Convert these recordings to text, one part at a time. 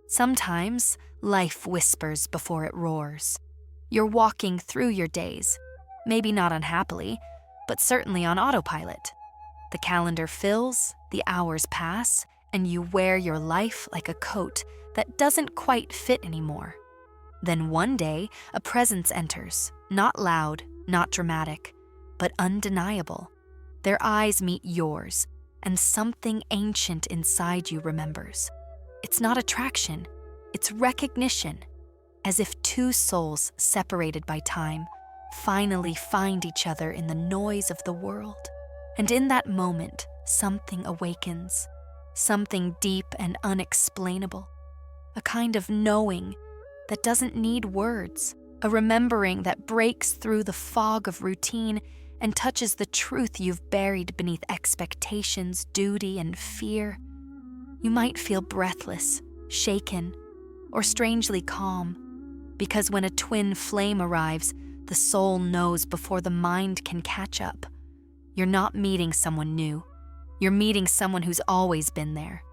Sometimes life whispers before it roars. You're walking through your days, maybe not unhappily, but certainly on autopilot. The calendar fills, the hours pass, and you wear your life like a coat that doesn't quite fit anymore. Then one day, a presence enters, not loud, not dramatic, but undeniable. Their eyes meet yours, and something ancient inside you remembers. It's not attraction, it's recognition, as if two souls separated by time finally find each other in the noise of the world. And in that moment, something awakens, something deep and unexplainable, a kind of knowing that doesn't need words, a remembering that breaks through the fog of routine and touches the truth you've buried beneath expectations, duty, and fear. You might feel breathless, shaken, or strangely calm, because when a twin flame arrives, the soul knows before the mind can catch up. You're not meeting someone new. You're meeting someone who's always been there,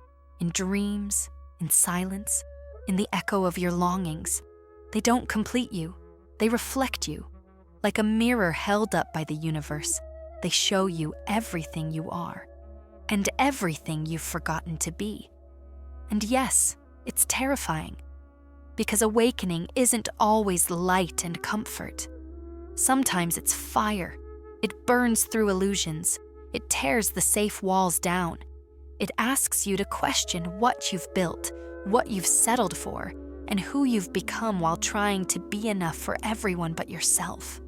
in dreams, in silence, in the echo of your longings. They don't complete you. They reflect you. Like a mirror held up by the universe, they show you everything you are, and everything you've forgotten to be. And yes, it's terrifying, because awakening isn't always light and comfort. Sometimes it's fire. It burns through illusions. It tears the safe walls down. It asks you to question what you've built, what you've settled for, and who you've become while trying to be enough for everyone but yourself.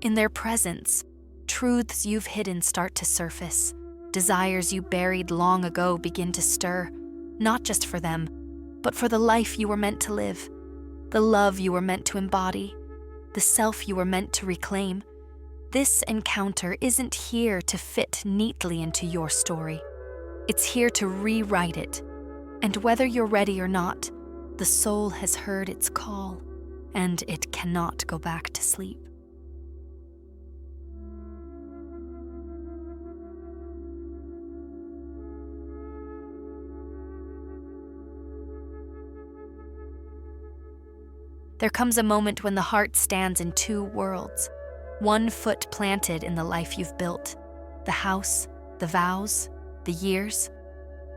In their presence, truths you've hidden start to surface. Desires you buried long ago begin to stir, not just for them, but for the life you were meant to live, the love you were meant to embody, the self you were meant to reclaim. This encounter isn't here to fit neatly into your story. It's here to rewrite it. And whether you're ready or not, the soul has heard its call, and it cannot go back to sleep. There comes a moment when the heart stands in two worlds, one foot planted in the life you've built, the house, the vows, the years,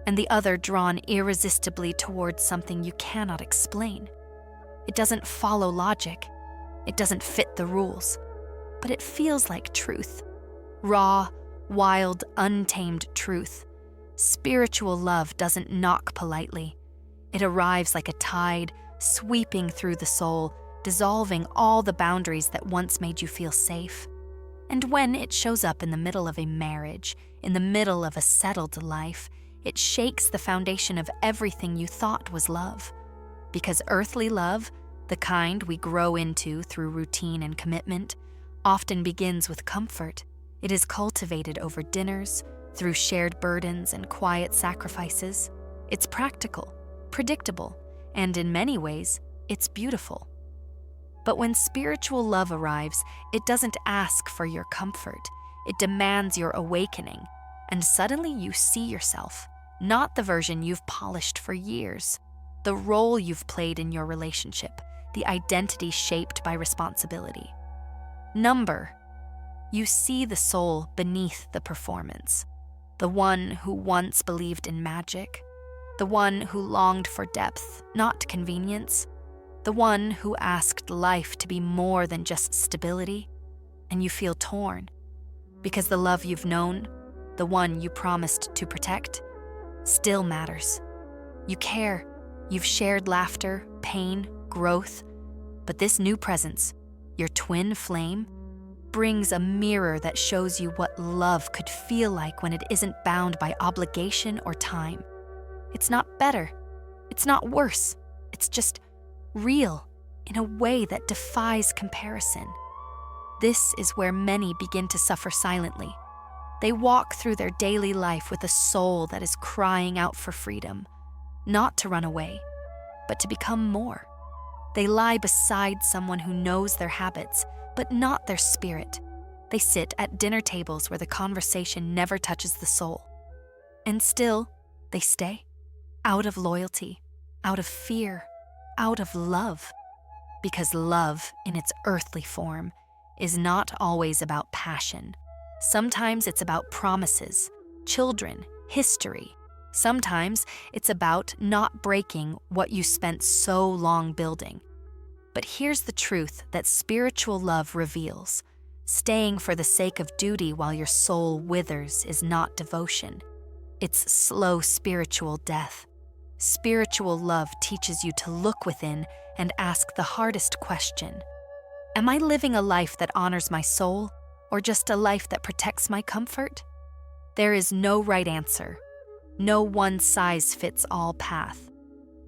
and the other drawn irresistibly towards something you cannot explain. It doesn't follow logic. It doesn't fit the rules, but it feels like truth. Raw, wild, untamed truth. Spiritual love doesn't knock politely. It arrives like a tide, sweeping through the soul, dissolving all the boundaries that once made you feel safe. And when it shows up in the middle of a marriage, in the middle of a settled life, it shakes the foundation of everything you thought was love. Because earthly love, the kind we grow into through routine and commitment, often begins with comfort. It is cultivated over dinners, through shared burdens and quiet sacrifices. It's practical, predictable, and in many ways, it's beautiful. But when spiritual love arrives, it doesn't ask for your comfort. It demands your awakening. And suddenly you see yourself, not the version you've polished for years, the role you've played in your relationship, the identity shaped by responsibility. You see the soul beneath the performance, the one who once believed in magic, the one who longed for depth, not convenience, the one who asked life to be more than just stability. And you feel torn, because the love you've known, the one you promised to protect, still matters. You care. You've shared laughter, pain, growth. But this new presence, your twin flame, brings a mirror that shows you what love could feel like when it isn't bound by obligation or time. It's not better. It's not worse. It's just real in a way that defies comparison. This is where many begin to suffer silently. They walk through their daily life with a soul that is crying out for freedom, not to run away, but to become more. They lie beside someone who knows their habits, but not their spirit. They sit at dinner tables where the conversation never touches the soul. And still, they stay, out of loyalty, out of fear, out of love. Because love, in its earthly form, is not always about passion. Sometimes it's about promises, children, history. Sometimes it's about not breaking what you spent so long building. But here's the truth that spiritual love reveals. Staying for the sake of duty while your soul withers is not devotion. It's slow spiritual death. Spiritual love teaches you to look within and ask the hardest question. Am I living a life that honors my soul, or just a life that protects my comfort? There is no right answer, no one-size-fits-all path.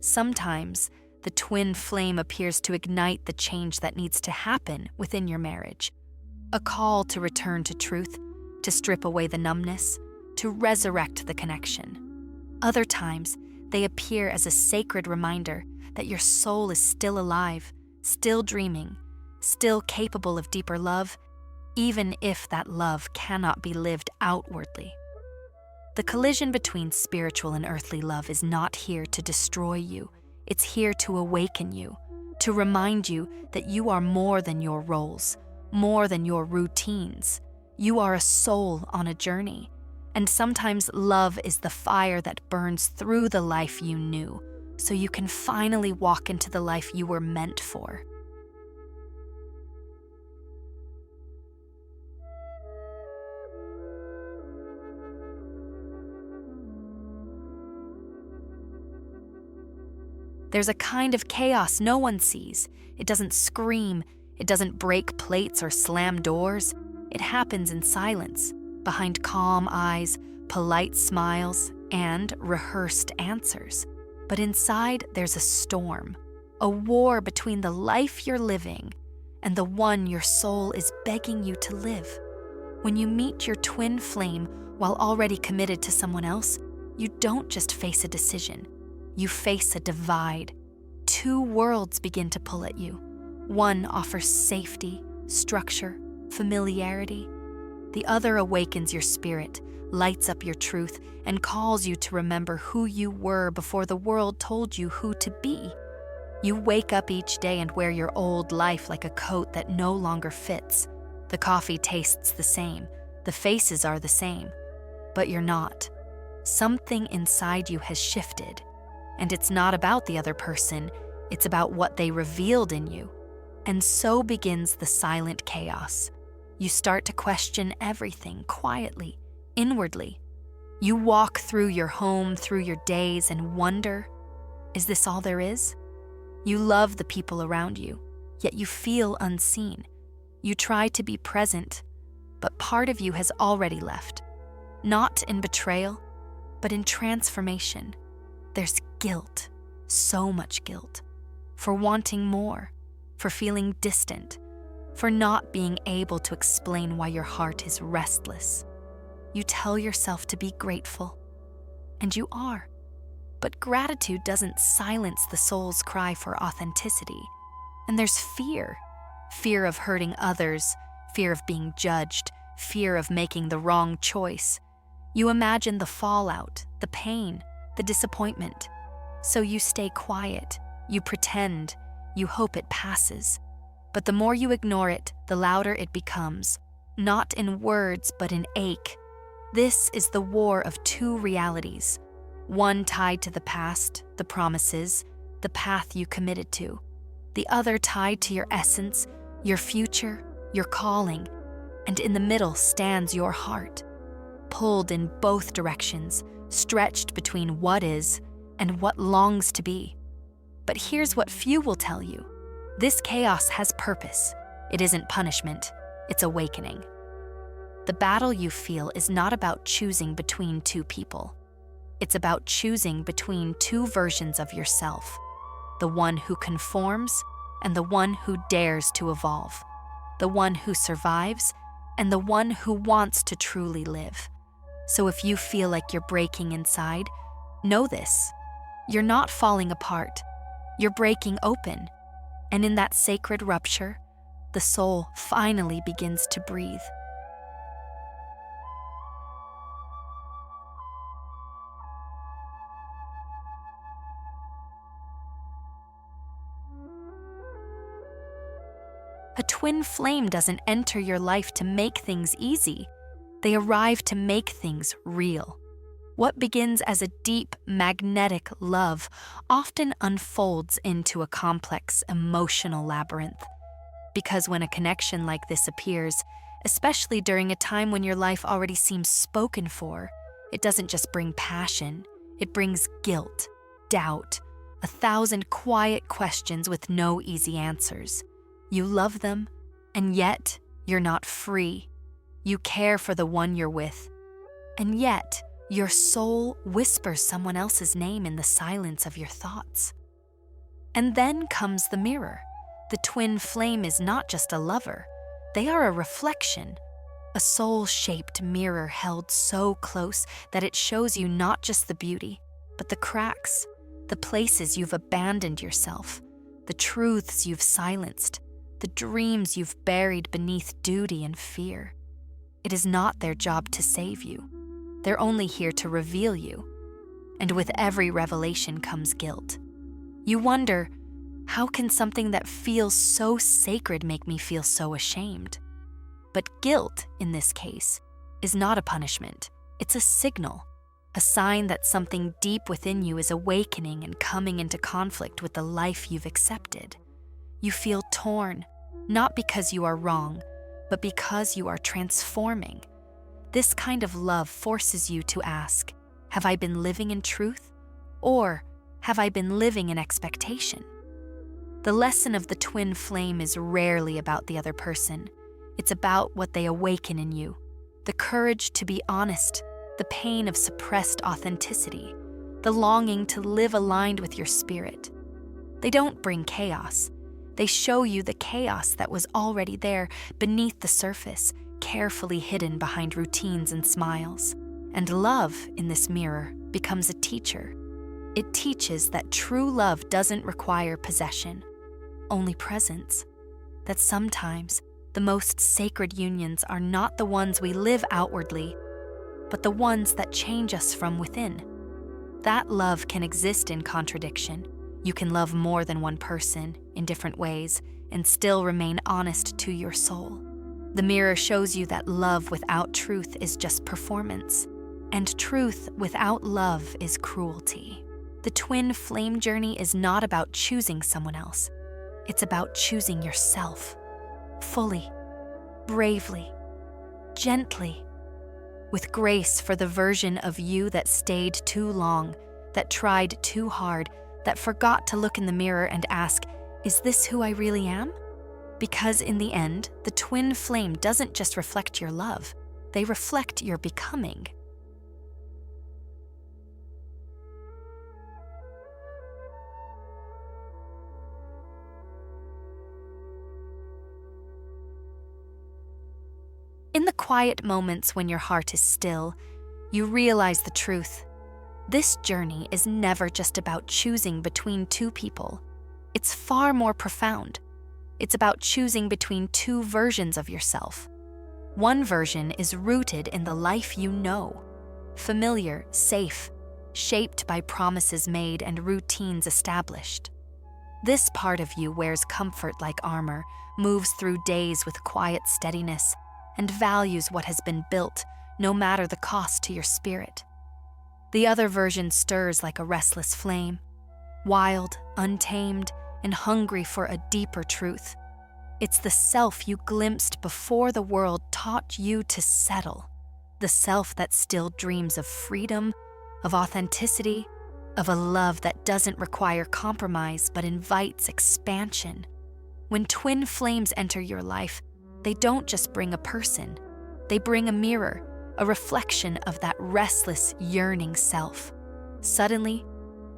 Sometimes, the twin flame appears to ignite the change that needs to happen within your marriage. A call to return to truth, to strip away the numbness, to resurrect the connection. Other times, they appear as a sacred reminder that your soul is still alive, still dreaming, still capable of deeper love, even if that love cannot be lived outwardly. The collision between spiritual and earthly love is not here to destroy you. It's here to awaken you, to remind you that you are more than your roles, more than your routines. You are a soul on a journey. And sometimes love is the fire that burns through the life you knew, so you can finally walk into the life you were meant for. There's a kind of chaos no one sees. It doesn't scream, it doesn't break plates or slam doors. It happens in silence, behind calm eyes, polite smiles, and rehearsed answers. But inside, there's a storm, a war between the life you're living and the one your soul is begging you to live. When you meet your twin flame while already committed to someone else, you don't just face a decision. You face a divide. Two worlds begin to pull at you. One offers safety, structure, familiarity. The other awakens your spirit, lights up your truth, and calls you to remember who you were before the world told you who to be. You wake up each day and wear your old life like a coat that no longer fits. The coffee tastes the same, the faces are the same, but you're not. Something inside you has shifted. And it's not about the other person, it's about what they revealed in you. And so begins the silent chaos. You start to question everything quietly, inwardly. You walk through your home, through your days, and wonder, is this all there is? You love the people around you, yet you feel unseen. You try to be present, but part of you has already left. Not in betrayal, but in transformation. There's guilt, so much guilt, for wanting more, for feeling distant, for not being able to explain why your heart is restless. You tell yourself to be grateful, and you are. But gratitude doesn't silence the soul's cry for authenticity. And there's fear. Fear of hurting others, fear of being judged, fear of making the wrong choice. You imagine the fallout, the pain, the disappointment. So you stay quiet, you pretend, you hope it passes. But the more you ignore it, the louder it becomes, not in words, but in ache. This is the war of two realities, one tied to the past, the promises, the path you committed to, the other tied to your essence, your future, your calling, and in the middle stands your heart, pulled in both directions, stretched between what is and what longs to be. But here's what few will tell you. This chaos has purpose. It isn't punishment, it's awakening. The battle you feel is not about choosing between two people. It's about choosing between two versions of yourself, the one who conforms and the one who dares to evolve, the one who survives and the one who wants to truly live. So if you feel like you're breaking inside, know this. You're not falling apart. You're breaking open. And in that sacred rupture, the soul finally begins to breathe. A twin flame doesn't enter your life to make things easy. They arrive to make things real. What begins as a deep, magnetic love often unfolds into a complex, emotional labyrinth. Because when a connection like this appears, especially during a time when your life already seems spoken for, it doesn't just bring passion, it brings guilt, doubt, 1,000 quiet questions with no easy answers. You love them, and yet you're not free. You care for the one you're with, and yet your soul whispers someone else's name in the silence of your thoughts. And then comes the mirror. The twin flame is not just a lover. They are a reflection, a soul-shaped mirror held so close that it shows you not just the beauty, but the cracks, the places you've abandoned yourself, the truths you've silenced, the dreams you've buried beneath duty and fear. It is not their job to save you. They're only here to reveal you. And with every revelation comes guilt. You wonder, how can something that feels so sacred make me feel so ashamed? But guilt, in this case, is not a punishment. It's a signal, a sign that something deep within you is awakening and coming into conflict with the life you've accepted. You feel torn, not because you are wrong, but because you are transforming. This kind of love forces you to ask, have I been living in truth? Or have I been living in expectation? The lesson of the twin flame is rarely about the other person. It's about what they awaken in you, the courage to be honest, the pain of suppressed authenticity, the longing to live aligned with your spirit. They don't bring chaos. They show you the chaos that was already there beneath the surface, carefully hidden behind routines and smiles. And love, in this mirror, becomes a teacher. It teaches that true love doesn't require possession, only presence. That sometimes the most sacred unions are not the ones we live outwardly, but the ones that change us from within. That love can exist in contradiction. You can love more than one person in different ways and still remain honest to your soul. The mirror shows you that love without truth is just performance, and truth without love is cruelty. The twin flame journey is not about choosing someone else. It's about choosing yourself, fully, bravely, gently, with grace for the version of you that stayed too long, that tried too hard, that forgot to look in the mirror and ask, is this who I really am? Because in the end, the twin flame doesn't just reflect your love, they reflect your becoming. In the quiet moments when your heart is still, you realize the truth. This journey is never just about choosing between two people. It's far more profound. It's about choosing between two versions of yourself. One version is rooted in the life you know, familiar, safe, shaped by promises made and routines established. This part of you wears comfort like armor, moves through days with quiet steadiness, and values what has been built, no matter the cost to your spirit. The other version stirs like a restless flame, wild, untamed, and hungry for a deeper truth. It's the self you glimpsed before the world taught you to settle, the self that still dreams of freedom, of authenticity, of a love that doesn't require compromise but invites expansion. When twin flames enter your life, they don't just bring a person, they bring a mirror, a reflection of that restless, yearning self. Suddenly,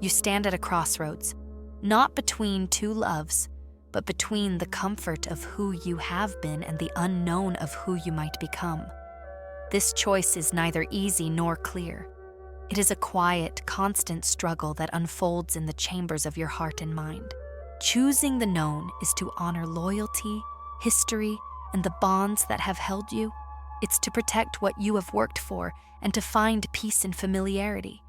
you stand at a crossroads, not between two loves, but between the comfort of who you have been and the unknown of who you might become. This choice is neither easy nor clear. It is a quiet, constant struggle that unfolds in the chambers of your heart and mind. Choosing the known is to honor loyalty, history, and the bonds that have held you. It's to protect what you have worked for and to find peace in familiarity.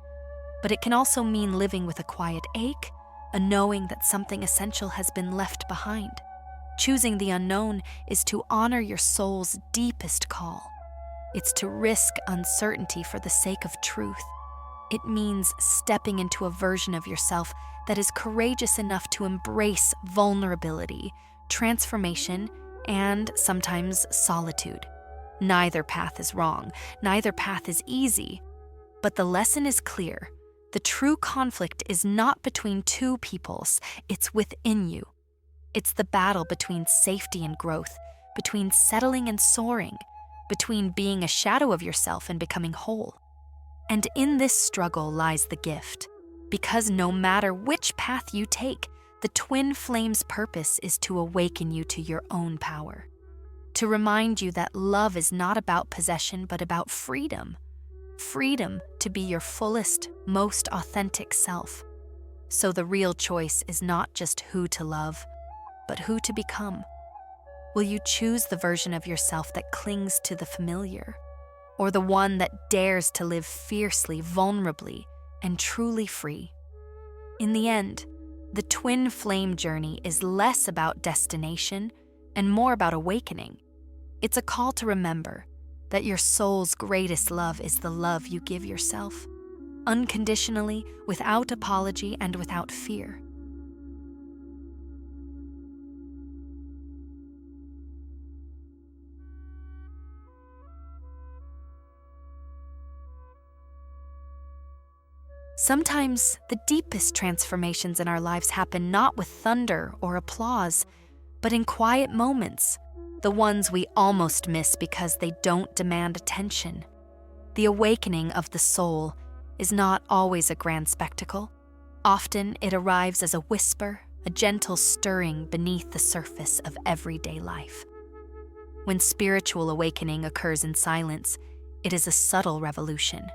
But it can also mean living with a quiet ache, a knowing that something essential has been left behind. Choosing the unknown is to honor your soul's deepest call. It's to risk uncertainty for the sake of truth. It means stepping into a version of yourself that is courageous enough to embrace vulnerability, transformation, and sometimes solitude. Neither path is wrong, neither path is easy, but the lesson is clear. The true conflict is not between two peoples, it's within you. It's the battle between safety and growth, between settling and soaring, between being a shadow of yourself and becoming whole. And in this struggle lies the gift, because no matter which path you take, the twin flame's purpose is to awaken you to your own power, to remind you that love is not about possession but about freedom. Freedom to be your fullest, most authentic self. So the real choice is not just who to love, but who to become. Will you choose the version of yourself that clings to the familiar, or the one that dares to live fiercely, vulnerably, and truly free? In the end, the twin flame journey is less about destination and more about awakening. It's a call to remember that your soul's greatest love is the love you give yourself, unconditionally, without apology, and without fear. Sometimes the deepest transformations in our lives happen not with thunder or applause, but in quiet moments, the ones we almost miss because they don't demand attention. The awakening of the soul is not always a grand spectacle. Often it arrives as a whisper, a gentle stirring beneath the surface of everyday life. When spiritual awakening occurs in silence, it is a subtle revolution.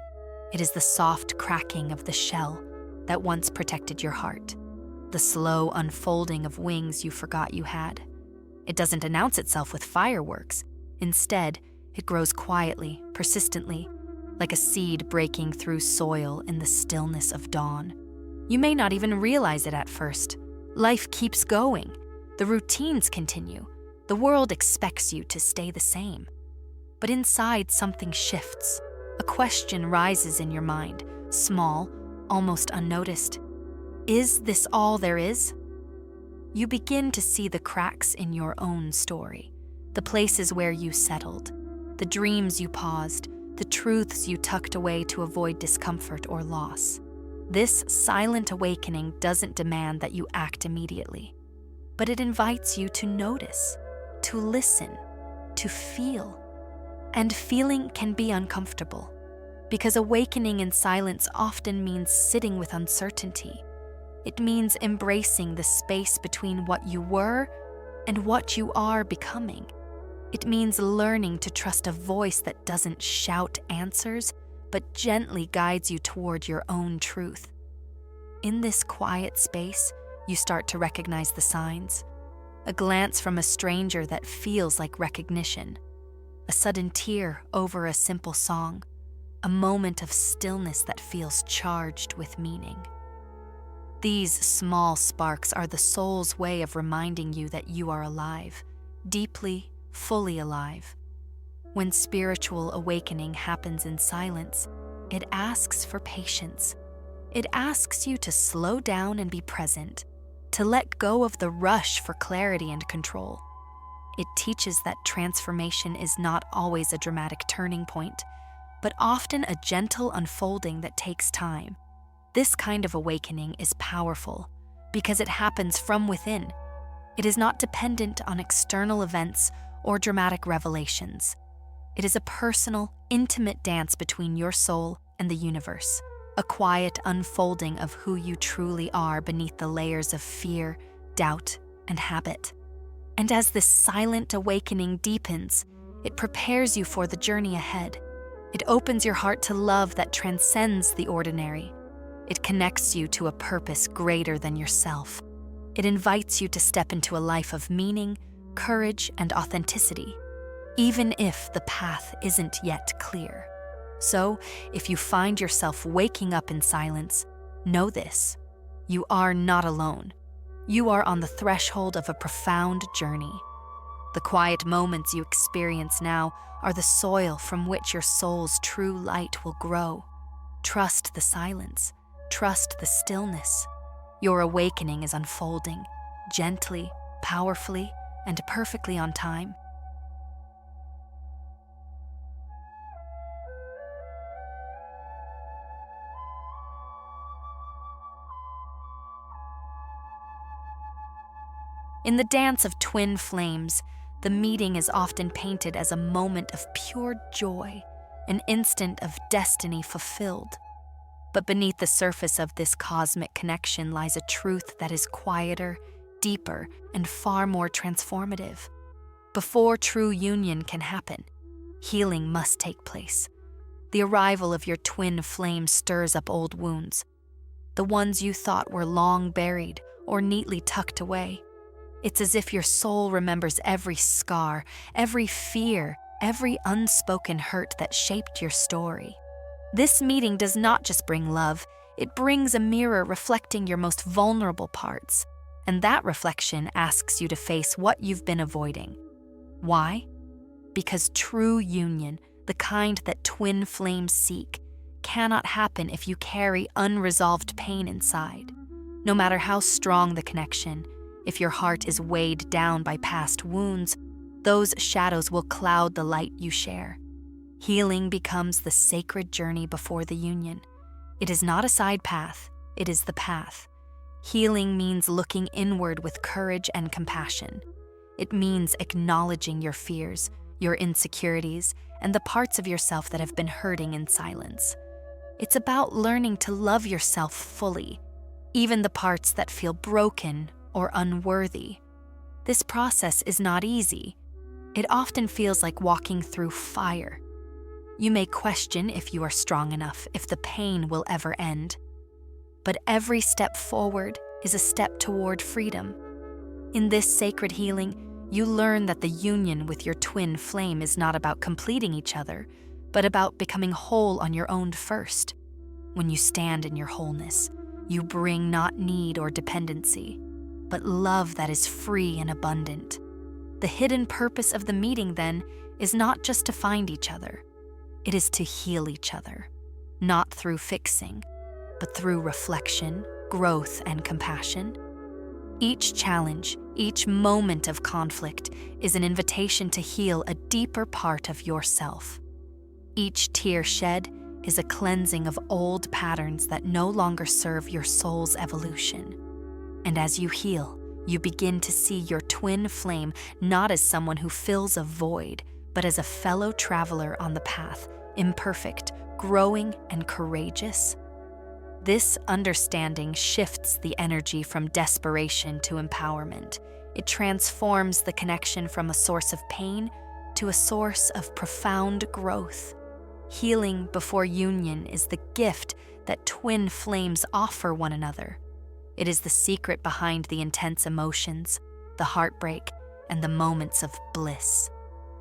It is the soft cracking of the shell that once protected your heart, the slow unfolding of wings you forgot you had. It doesn't announce itself with fireworks. Instead, it grows quietly, persistently, like a seed breaking through soil in the stillness of dawn. You may not even realize it at first. Life keeps going. The routines continue. The world expects you to stay the same. But inside, something shifts. A question rises in your mind, small, almost unnoticed. Is this all there is? You begin to see the cracks in your own story, the places where you settled, the dreams you paused, the truths you tucked away to avoid discomfort or loss. This silent awakening doesn't demand that you act immediately, but it invites you to notice, to listen, to feel. And feeling can be uncomfortable, because awakening in silence often means sitting with uncertainty. It means embracing the space between what you were and what you are becoming. It means learning to trust a voice that doesn't shout answers, but gently guides you toward your own truth. In this quiet space, you start to recognize the signs. A glance from a stranger that feels like recognition. A sudden tear over a simple song. A moment of stillness that feels charged with meaning. These small sparks are the soul's way of reminding you that you are alive, deeply, fully alive. When spiritual awakening happens in silence, it asks for patience. It asks you to slow down and be present, to let go of the rush for clarity and control. It teaches that transformation is not always a dramatic turning point, but often a gentle unfolding that takes time. This kind of awakening is powerful because it happens from within. It is not dependent on external events or dramatic revelations. It is a personal, intimate dance between your soul and the universe, a quiet unfolding of who you truly are beneath the layers of fear, doubt, and habit. And as this silent awakening deepens, it prepares you for the journey ahead. It opens your heart to love that transcends the ordinary. It connects you to a purpose greater than yourself. It invites you to step into a life of meaning, courage, and authenticity, even if the path isn't yet clear. So, if you find yourself waking up in silence, know this: you are not alone. You are on the threshold of a profound journey. The quiet moments you experience now are the soil from which your soul's true light will grow. Trust the silence. Trust the stillness. Your awakening is unfolding, gently, powerfully, and perfectly on time. In the dance of twin flames, the meeting is often painted as a moment of pure joy, an instant of destiny fulfilled. But beneath the surface of this cosmic connection lies a truth that is quieter, deeper, and far more transformative. Before true union can happen, healing must take place. The arrival of your twin flame stirs up old wounds, the ones you thought were long buried or neatly tucked away. It's as if your soul remembers every scar, every fear, every unspoken hurt that shaped your story. This meeting does not just bring love, it brings a mirror reflecting your most vulnerable parts. And that reflection asks you to face what you've been avoiding. Why? Because true union, the kind that twin flames seek, cannot happen if you carry unresolved pain inside. No matter how strong the connection, if your heart is weighed down by past wounds, those shadows will cloud the light you share. Healing becomes the sacred journey before the union. It is not a side path, it is the path. Healing means looking inward with courage and compassion. It means acknowledging your fears, your insecurities, and the parts of yourself that have been hurting in silence. It's about learning to love yourself fully, even the parts that feel broken or unworthy. This process is not easy. It often feels like walking through fire. You may question if you are strong enough, if the pain will ever end. But every step forward is a step toward freedom. In this sacred healing, you learn that the union with your twin flame is not about completing each other, but about becoming whole on your own first. When you stand in your wholeness, you bring not need or dependency, but love that is free and abundant. The hidden purpose of the meeting, then, is not just to find each other. It is to heal each other, not through fixing, but through reflection, growth, and compassion. Each challenge, each moment of conflict is an invitation to heal a deeper part of yourself. Each tear shed is a cleansing of old patterns that no longer serve your soul's evolution. And as you heal, you begin to see your twin flame not as someone who fills a void, but as a fellow traveler on the path, imperfect, growing, and courageous. This understanding shifts the energy from desperation to empowerment. It transforms the connection from a source of pain to a source of profound growth. Healing before union is the gift that twin flames offer one another. It is the secret behind the intense emotions, the heartbreak, and the moments of bliss.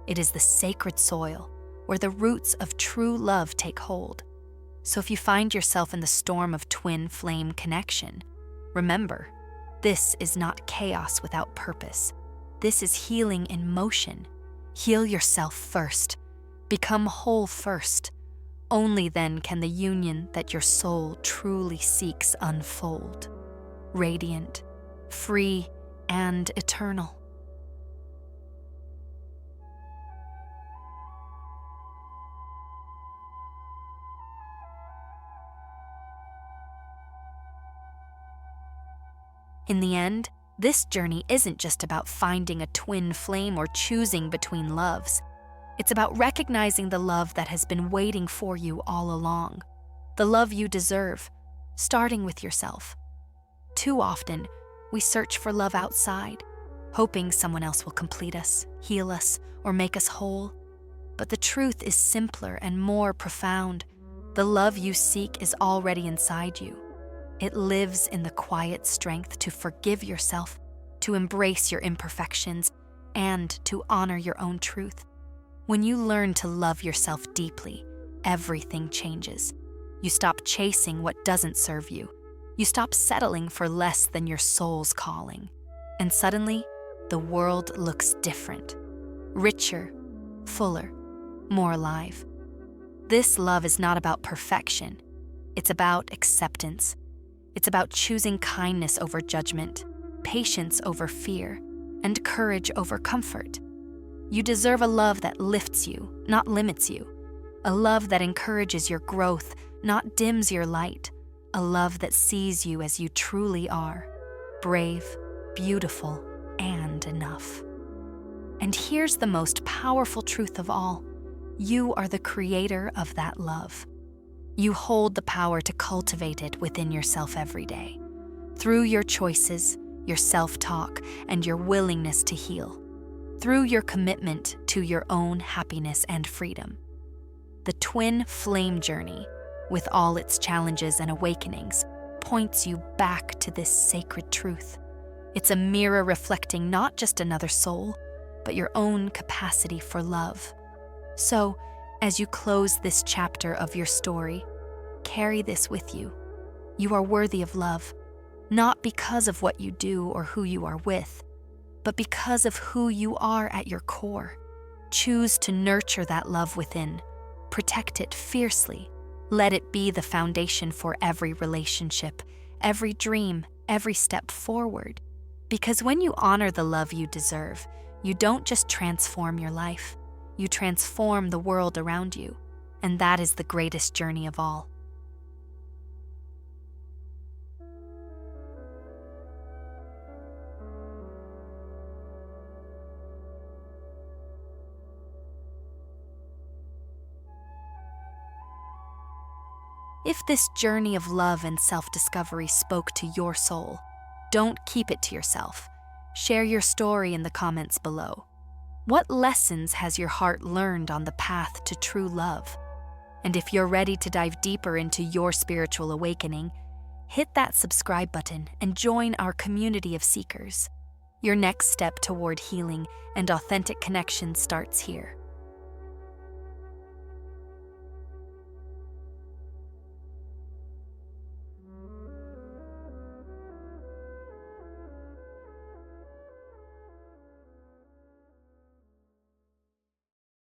It is the sacred soil where the roots of true love take hold. So if you find yourself in the storm of twin flame connection, remember, this is not chaos without purpose. This is healing in motion. Heal yourself first. Become whole first. Only then can the union that your soul truly seeks unfold. Radiant, free, and eternal. In the end, this journey isn't just about finding a twin flame or choosing between loves. It's about recognizing the love that has been waiting for you all along. The love you deserve, starting with yourself. Too often, we search for love outside, hoping someone else will complete us, heal us, or make us whole. But the truth is simpler and more profound. The love you seek is already inside you. It lives in the quiet strength to forgive yourself, to embrace your imperfections, and to honor your own truth. When you learn to love yourself deeply, everything changes. You stop chasing what doesn't serve you. You stop settling for less than your soul's calling. And suddenly, the world looks different. Richer, fuller, more alive. This love is not about perfection. It's about acceptance. It's about choosing kindness over judgment, patience over fear, and courage over comfort. You deserve a love that lifts you, not limits you. A love that encourages your growth, not dims your light. A love that sees you as you truly are, brave, beautiful, and enough. And here's the most powerful truth of all. You are the creator of that love. You hold the power to cultivate it within yourself every day, through your choices, your self-talk, and your willingness to heal, through your commitment to your own happiness and freedom. The twin flame journey, with all its challenges and awakenings, points you back to this sacred truth. It's a mirror reflecting not just another soul, but your own capacity for love. So, as you close this chapter of your story, carry this with you. You are worthy of love, not because of what you do or who you are with, but because of who you are at your core. Choose to nurture that love within. Protect it fiercely. Let it be the foundation for every relationship, every dream, every step forward. Because when you honor the love you deserve, you don't just transform your life, you transform the world around you. And that is the greatest journey of all. If this journey of love and self-discovery spoke to your soul, don't keep it to yourself. Share your story in the comments below. What lessons has your heart learned on the path to true love? And if you're ready to dive deeper into your spiritual awakening, hit that subscribe button and join our community of seekers. Your next step toward healing and authentic connection starts here.